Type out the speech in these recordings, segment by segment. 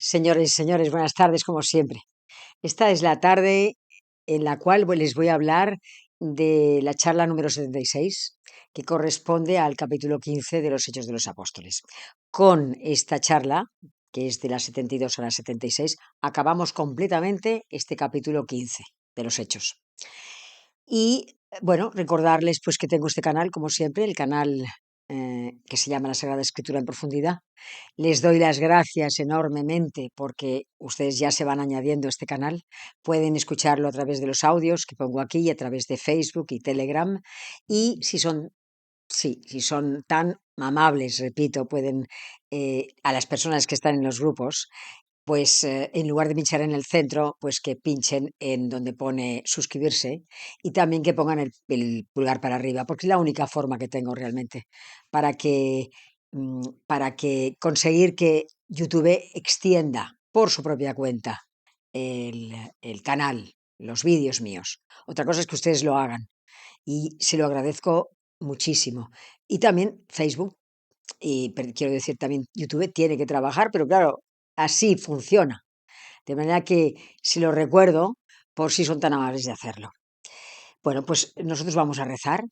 Señores y señores, buenas tardes, como siempre. Esta es la tarde en la cual les voy a hablar de la charla número 76, que corresponde al capítulo 15 de los Hechos de los Apóstoles. Con esta charla, que es de las 72 a las 76, acabamos completamente este capítulo 15 de los Hechos. Y bueno, recordarles pues que tengo este canal, como siempre, el canal que se llama La Sagrada Escritura en Profundidad. Les doy las gracias enormemente porque ustedes ya se van añadiendo a este canal. Pueden escucharlo a través de los audios que pongo aquí y a través de Facebook y Telegram. Y si son tan amables, repito, pueden a las personas que están en los grupos, pues en lugar de pinchar en el centro, pues que pinchen en donde pone suscribirse y también que pongan el pulgar para arriba, porque es la única forma que tengo realmente para que, para que conseguir que YouTube extienda por su propia cuenta el canal, los vídeos míos. Otra cosa es que ustedes lo hagan y se lo agradezco muchísimo. Y también Facebook quiero decir, también YouTube tiene que trabajar, pero claro, así funciona. De manera que si lo recuerdo, por si son tan amables de hacerlo. Bueno, pues nosotros vamos a rezar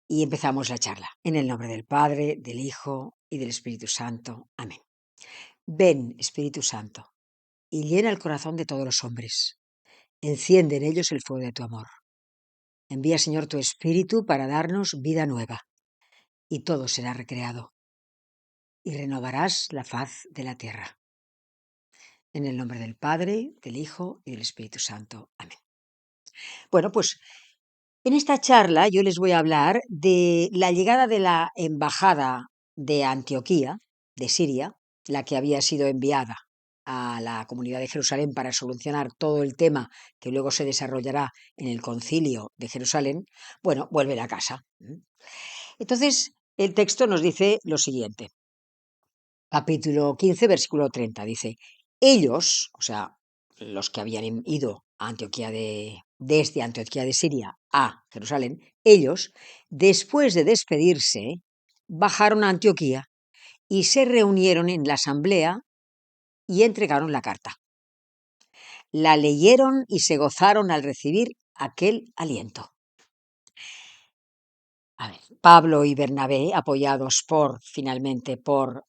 y empezamos la charla. En el nombre del Padre, del Hijo y del Espíritu Santo. Amén. Ven, Espíritu Santo, y llena el corazón de todos los hombres. Enciende en ellos el fuego de tu amor. Envía, Señor, tu Espíritu para darnos vida nueva, y todo será recreado, y renovarás la faz de la tierra. En el nombre del Padre, del Hijo y del Espíritu Santo. Amén. Bueno, pues en esta charla yo les voy a hablar de la llegada de la embajada de Antioquía, de Siria, la que había sido enviada a la comunidad de Jerusalén para solucionar todo el tema que luego se desarrollará en el concilio de Jerusalén. Bueno, vuelven a casa. Entonces, el texto nos dice lo siguiente. Capítulo 15, versículo 30, dice, ellos, o sea, los que habían ido a desde Antioquía de Siria a Jerusalén, ellos, después de despedirse, bajaron a Antioquía y se reunieron en la asamblea y entregaron la carta. La leyeron y se gozaron al recibir aquel aliento. A ver, Pablo y Bernabé, apoyados finalmente por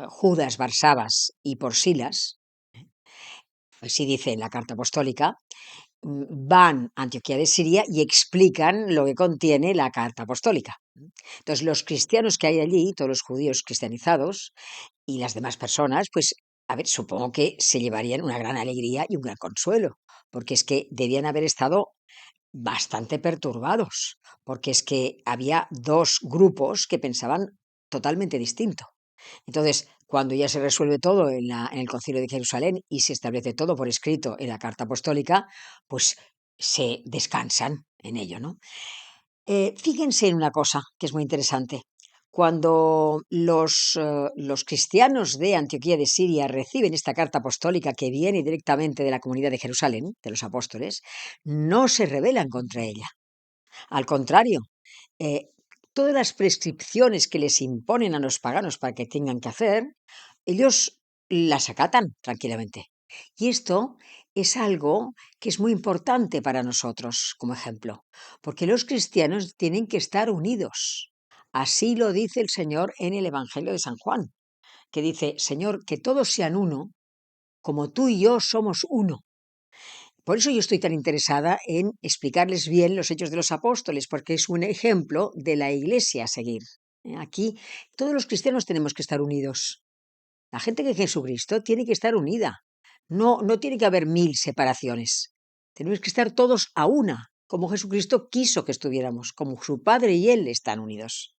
Judas Barsabas y por Silas, así dice en la carta apostólica, van a Antioquía de Siria y explican lo que contiene la carta apostólica. Entonces, los cristianos que hay allí, todos los judíos cristianizados y las demás personas, pues, a ver, supongo que se llevarían una gran alegría y un gran consuelo, porque es que debían haber estado bastante perturbados, porque es que había dos grupos que pensaban totalmente distinto. Entonces, cuando ya se resuelve todo en el Concilio de Jerusalén y se establece todo por escrito en la Carta Apostólica, pues se descansan en ello, ¿no? Fíjense en una cosa que es muy interesante. Cuando los cristianos de Antioquía de Siria reciben esta carta apostólica que viene directamente de la comunidad de Jerusalén, de los apóstoles, no se rebelan contra ella. Al contrario, eh, todas las prescripciones que les imponen a los paganos para que tengan que hacer, ellos las acatan tranquilamente. Y esto es algo que es muy importante para nosotros como ejemplo, porque los cristianos tienen que estar unidos. Así lo dice el Señor en el Evangelio de San Juan, que dice, Señor, que todos sean uno, como tú y yo somos uno. Por eso yo estoy tan interesada en explicarles bien los hechos de los apóstoles, porque es un ejemplo de la iglesia a seguir. Aquí todos los cristianos tenemos que estar unidos. La gente que Jesucristo tiene que estar unida. No tiene que haber mil separaciones. Tenemos que estar todos a una, como Jesucristo quiso que estuviéramos, como su Padre y Él están unidos.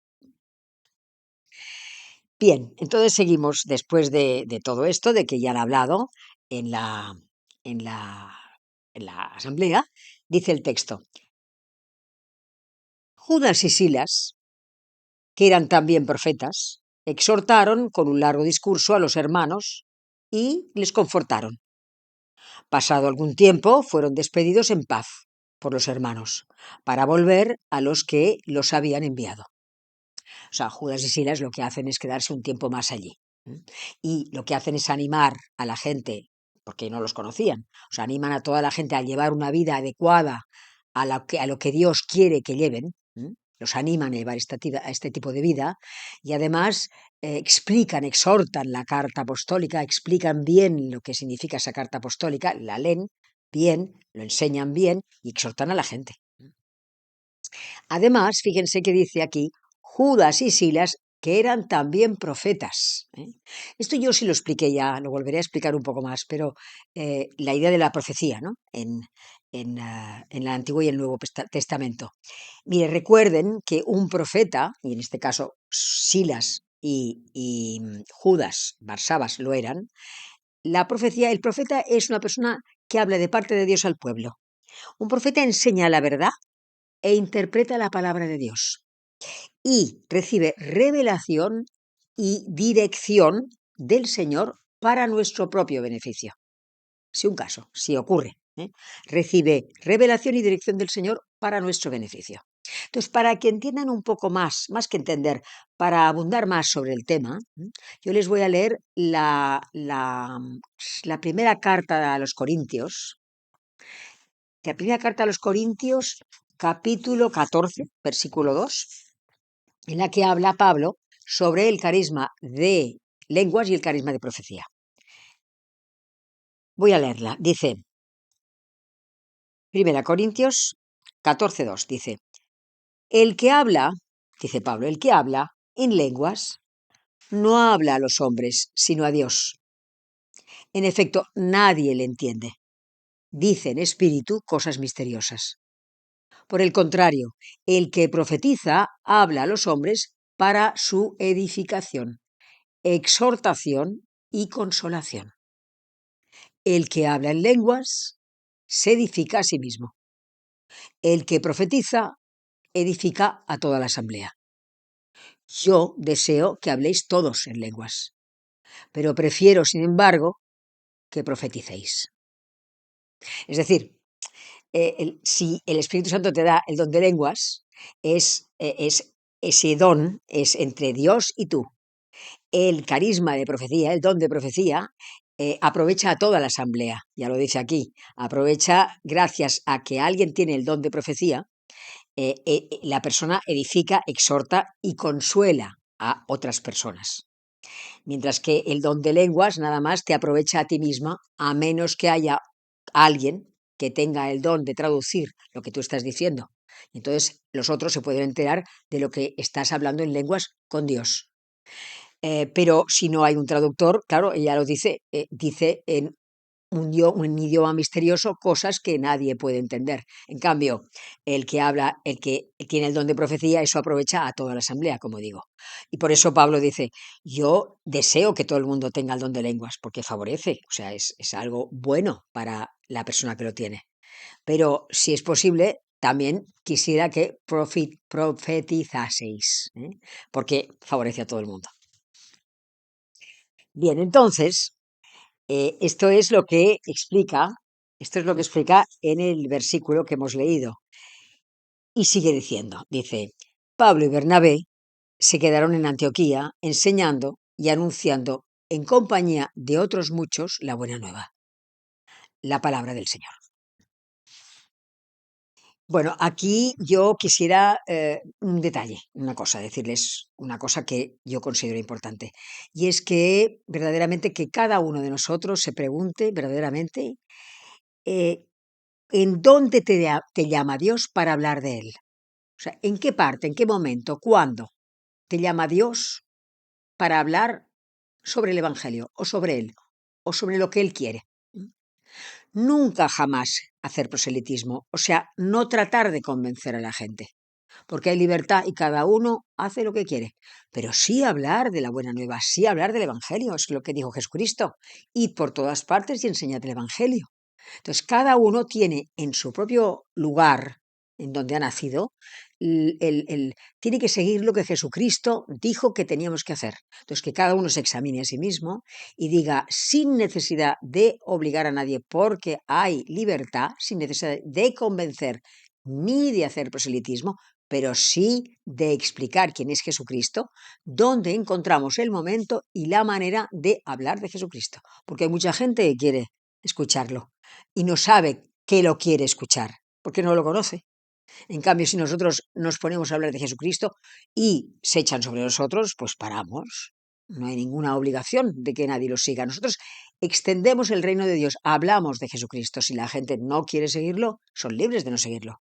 Bien, entonces seguimos después de todo esto, de que ya han hablado en la, en la, en la asamblea, dice el texto. Judas y Silas, que eran también profetas, exhortaron con un largo discurso a los hermanos y les confortaron. Pasado algún tiempo, fueron despedidos en paz por los hermanos, para volver a los que los habían enviado. O sea, Judas y Silas lo que hacen es quedarse un tiempo más allí. Y lo que hacen es animar a la gente, porque no los conocían, o sea, animan a toda la gente a llevar una vida adecuada a lo que Dios quiere que lleven. Los animan a llevar a este tipo de vida y además explican, exhortan la carta apostólica, explican bien lo que significa esa carta apostólica, la leen bien, lo enseñan bien y exhortan a la gente. Además, fíjense que dice aquí Judas y Silas, que eran también profetas. Esto yo sí lo expliqué ya, lo volveré a explicar un poco más, pero la idea de la profecía, ¿no? En el Antiguo y el Nuevo Testamento. Mire, recuerden que un profeta, y en este caso Silas y Judas, Barsabas lo eran, el profeta es una persona que habla de parte de Dios al pueblo. Un profeta enseña la verdad e interpreta la palabra de Dios y recibe revelación y dirección del Señor para nuestro propio beneficio. Si un caso, si ocurre, recibe revelación y dirección del Señor para nuestro beneficio. Entonces, para que entiendan un poco más que entender, para abundar más sobre el tema, yo les voy a leer la primera carta a los Corintios, la primera carta a los Corintios, capítulo 14, versículo 2, en la que habla Pablo sobre el carisma de lenguas y el carisma de profecía. Voy a leerla. Dice, 1 Corintios 14, 2, dice, el que habla, dice Pablo, el que habla en lenguas no habla a los hombres, sino a Dios. En efecto, nadie le entiende. Dice en espíritu cosas misteriosas. Por el contrario, el que profetiza habla a los hombres para su edificación, exhortación y consolación. El que habla en lenguas se edifica a sí mismo. El que profetiza edifica a toda la asamblea. Yo deseo que habléis todos en lenguas, pero prefiero, sin embargo, que profeticéis. Es decir, si el Espíritu Santo te da el don de lenguas, ese don es entre Dios y tú. El carisma de profecía, el don de profecía, aprovecha a toda la asamblea, ya lo dice aquí, aprovecha gracias a que alguien tiene el don de profecía, la persona edifica, exhorta y consuela a otras personas. Mientras que el don de lenguas nada más te aprovecha a ti misma, a menos que haya alguien que tenga el don de traducir lo que tú estás diciendo. Entonces los otros se pueden enterar de lo que estás hablando en lenguas con Dios. Pero si no hay un traductor, claro, ella lo dice, dice en un idioma misterioso cosas que nadie puede entender. En cambio, el que habla, el que tiene el don de profecía, eso aprovecha a toda la asamblea, como digo. Y por eso Pablo dice, yo deseo que todo el mundo tenga el don de lenguas, porque favorece, o sea, es algo bueno para la persona que lo tiene. Pero si es posible, también quisiera que profetizaseis, porque favorece a todo el mundo. Bien, entonces, esto es lo que explica en el versículo que hemos leído. Y sigue diciendo, dice, Pablo y Bernabé se quedaron en Antioquía enseñando y anunciando en compañía de otros muchos la buena nueva, la palabra del Señor. Bueno, aquí yo quisiera un detalle, una cosa, decirles una cosa que yo considero importante. Y es que verdaderamente que cada uno de nosotros se pregunte verdaderamente eh, ¿en dónde te llama Dios para hablar de Él? O sea, ¿en qué parte, en qué momento, cuándo te llama Dios para hablar sobre el Evangelio o sobre Él o sobre lo que Él quiere? Nunca jamás hacer proselitismo, o sea, no tratar de convencer a la gente, porque hay libertad y cada uno hace lo que quiere, pero sí hablar de la buena nueva, sí hablar del Evangelio, es lo que dijo Jesucristo, id por todas partes y enseñad el Evangelio. Entonces, cada uno tiene en su propio lugar, en donde ha nacido, tiene que seguir lo que Jesucristo dijo que teníamos que hacer. Entonces, que cada uno se examine a sí mismo y diga, sin necesidad de obligar a nadie, porque hay libertad, sin necesidad de convencer ni de hacer proselitismo, pero sí de explicar quién es Jesucristo, dónde encontramos el momento y la manera de hablar de Jesucristo. Porque hay mucha gente que quiere escucharlo y no sabe que lo quiere escuchar, porque no lo conoce. En cambio, si nosotros nos ponemos a hablar de Jesucristo y se echan sobre nosotros, pues paramos. No hay ninguna obligación de que nadie lo siga. Nosotros extendemos el reino de Dios, hablamos de Jesucristo. Si la gente no quiere seguirlo, son libres de no seguirlo.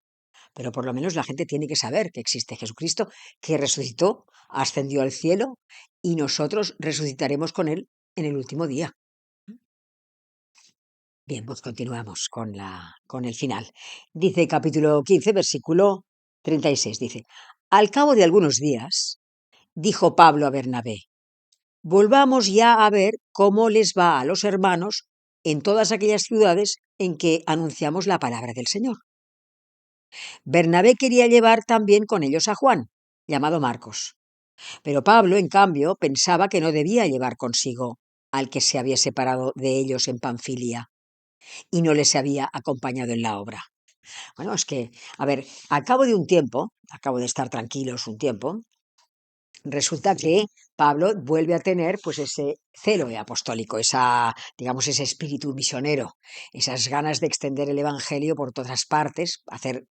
Pero por lo menos la gente tiene que saber que existe Jesucristo, que resucitó, ascendió al cielo y nosotros resucitaremos con él en el último día. Bien, pues continuamos con el final. Dice capítulo 15, versículo 36. Dice, al cabo de algunos días, dijo Pablo a Bernabé, volvamos ya a ver cómo les va a los hermanos en todas aquellas ciudades en que anunciamos la palabra del Señor. Bernabé quería llevar también con ellos a Juan, llamado Marcos. Pero Pablo, en cambio, pensaba que no debía llevar consigo al que se había separado de ellos en Panfilia y no les había acompañado en la obra. Bueno, es que, a ver, al cabo de un tiempo, al cabo de estar tranquilos un tiempo, resulta que Pablo vuelve a tener pues ese celo apostólico, digamos, ese espíritu misionero, esas ganas de extender el evangelio por todas partes, hacer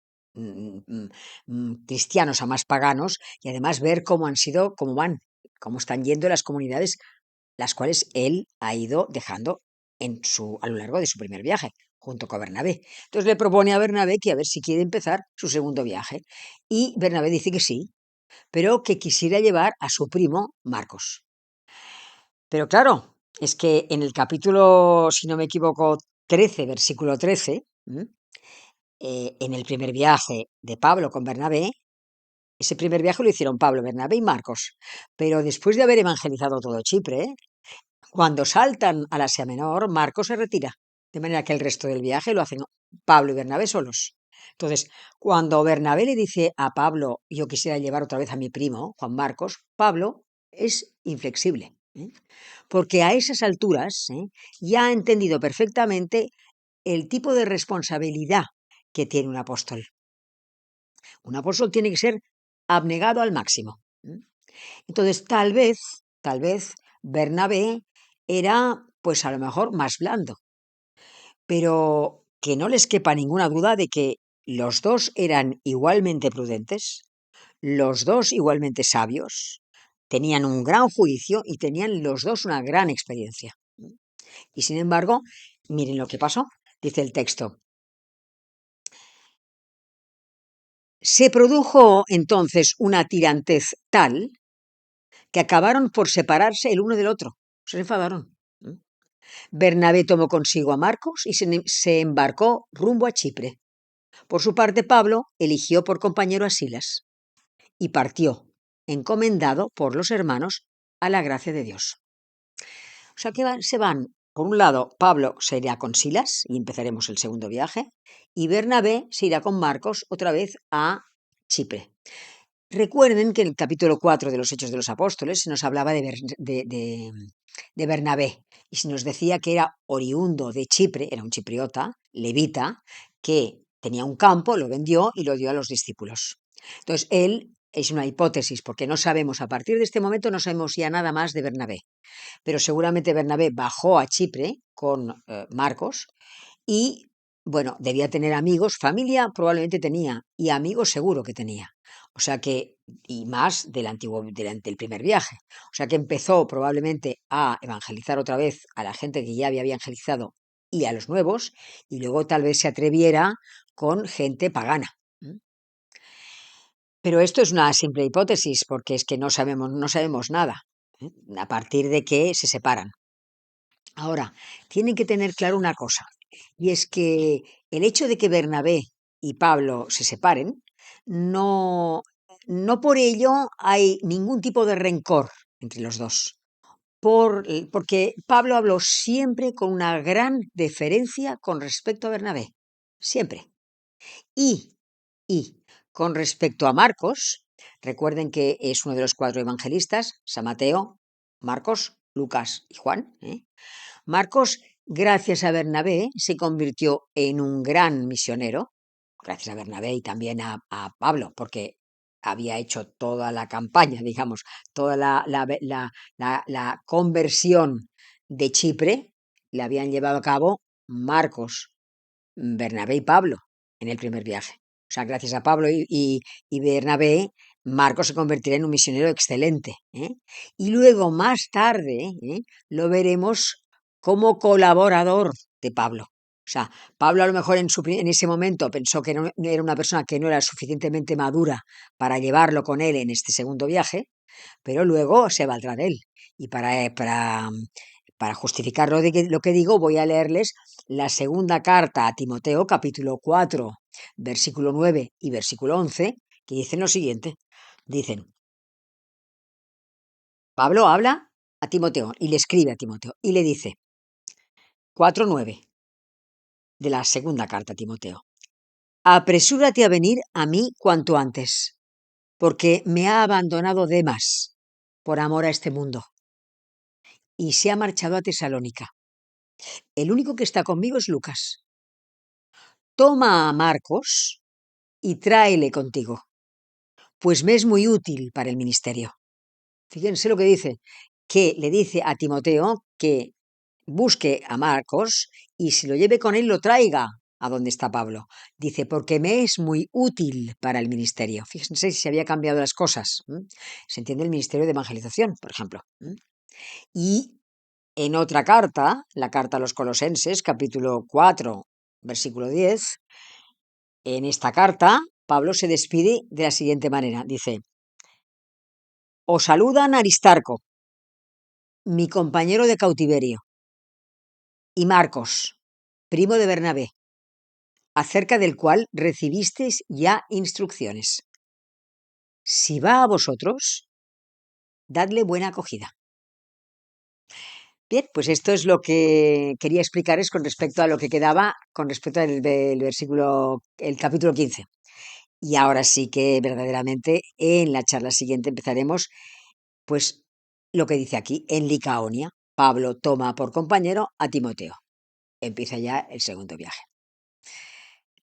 cristianos a más paganos y además ver cómo han sido, cómo están yendo las comunidades, las cuales él ha ido dejando a lo largo de su primer viaje, junto con Bernabé. Entonces le propone a Bernabé que a ver si quiere empezar su segundo viaje. Y Bernabé dice que sí, pero que quisiera llevar a su primo Marcos. Pero claro, es que en el capítulo, si no me equivoco, 13, versículo 13, en el primer viaje de Pablo con Bernabé, ese primer viaje lo hicieron Pablo, Bernabé y Marcos, pero después de haber evangelizado todo Chipre, cuando saltan al Asia Menor, Marcos se retira, de manera que el resto del viaje lo hacen Pablo y Bernabé solos. Entonces, cuando Bernabé le dice a Pablo, yo quisiera llevar otra vez a mi primo, Juan Marcos, Pablo es inflexible, porque a esas alturas ya ha entendido perfectamente el tipo de responsabilidad que tiene un apóstol. Un apóstol tiene que ser abnegado al máximo. Entonces, tal vez, Bernabé era, pues a lo mejor, más blando, pero que no les quepa ninguna duda de que los dos eran igualmente prudentes, los dos igualmente sabios, tenían un gran juicio y tenían los dos una gran experiencia. Y sin embargo, miren lo que pasó, dice el texto. Se produjo entonces una tirantez tal que acabaron por separarse el uno del otro. Se enfadaron. Bernabé tomó consigo a Marcos y se embarcó rumbo a Chipre. Por su parte, Pablo eligió por compañero a Silas y partió, encomendado por los hermanos a la gracia de Dios. O sea que se van, por un lado, Pablo se irá con Silas y empezaremos el segundo viaje, y Bernabé se irá con Marcos otra vez a Chipre. Recuerden que en el capítulo 4 de los Hechos de los Apóstoles se nos hablaba de Bernabé y se nos decía que era oriundo de Chipre, era un chipriota, levita, que tenía un campo, lo vendió y lo dio a los discípulos. Entonces, él es una hipótesis porque no sabemos, a partir de este momento no sabemos ya nada más de Bernabé, pero seguramente Bernabé bajó a Chipre con Marcos y, bueno, debía tener amigos, familia probablemente tenía y amigos seguro que tenía. O sea que, y más del primer viaje. O sea que empezó probablemente a evangelizar otra vez a la gente que ya había evangelizado y a los nuevos, y luego tal vez se atreviera con gente pagana. Pero esto es una simple hipótesis, porque es que no sabemos nada, a partir de que se separan. Ahora, tienen que tener claro una cosa, y es que el hecho de que Bernabé y Pablo se separen, no por ello hay ningún tipo de rencor entre los dos, porque Pablo habló siempre con una gran deferencia con respecto a Bernabé, siempre. Y con respecto a Marcos, recuerden que es uno de los 4 evangelistas, San Mateo, Marcos, Lucas y Juan. Marcos, gracias a Bernabé, se convirtió en un gran misionero, gracias a Bernabé y también a Pablo, porque había hecho toda la campaña, digamos, toda la conversión de Chipre, la habían llevado a cabo Marcos, Bernabé y Pablo en el primer viaje. O sea, gracias a Pablo y Bernabé, Marcos se convertirá en un misionero excelente, ¿eh? Y luego, más tarde, lo veremos como colaborador de Pablo. O sea, Pablo a lo mejor en ese momento pensó que era una persona que no era suficientemente madura para llevarlo con él en este segundo viaje, pero luego se valdrá de él. Y para justificar lo que digo, voy a leerles la segunda carta a Timoteo, capítulo 4, versículo 9 y versículo 11, que dicen lo siguiente. Dicen, Pablo habla a Timoteo y le escribe a Timoteo y le dice, 4:9 de la segunda carta a Timoteo, apresúrate a venir a mí cuanto antes, porque me ha abandonado Demas por amor a este mundo y se ha marchado a Tesalónica. El único que está conmigo es Lucas. Toma a Marcos y tráele contigo, pues me es muy útil para el ministerio. Fíjense lo que dice, que le dice a Timoteo que busque a Marcos y si lo lleve con él lo traiga a donde está Pablo. Dice, porque me es muy útil para el ministerio. Fíjense si se había cambiado las cosas. Se entiende el ministerio de evangelización, por ejemplo. Y en otra carta, la carta a los Colosenses, capítulo 4, versículo 10, en esta carta, Pablo se despide de la siguiente manera. Dice, os saludan Aristarco, mi compañero de cautiverio, y Marcos, primo de Bernabé, acerca del cual recibisteis ya instrucciones. Si va a vosotros, dadle buena acogida. Bien, pues esto es lo que quería explicarles con respecto a lo que quedaba con respecto al versículo, el capítulo 15. Y ahora sí que verdaderamente en la charla siguiente empezaremos, pues, lo que dice aquí, en Licaonia. Pablo toma por compañero a Timoteo. Empieza ya el segundo viaje.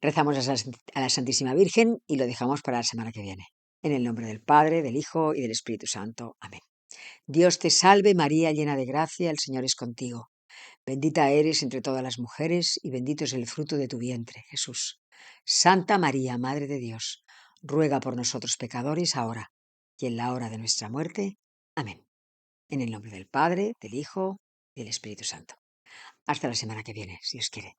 Rezamos a la Santísima Virgen y lo dejamos para la semana que viene. En el nombre del Padre, del Hijo y del Espíritu Santo. Amén. Dios te salve María, llena de gracia, el Señor es contigo. Bendita eres entre todas las mujeres y bendito es el fruto de tu vientre, Jesús. Santa María, Madre de Dios, ruega por nosotros pecadores ahora y en la hora de nuestra muerte. Amén. En el nombre del Padre, del Hijo y del Espíritu Santo. Hasta la semana que viene, si Dios quiere.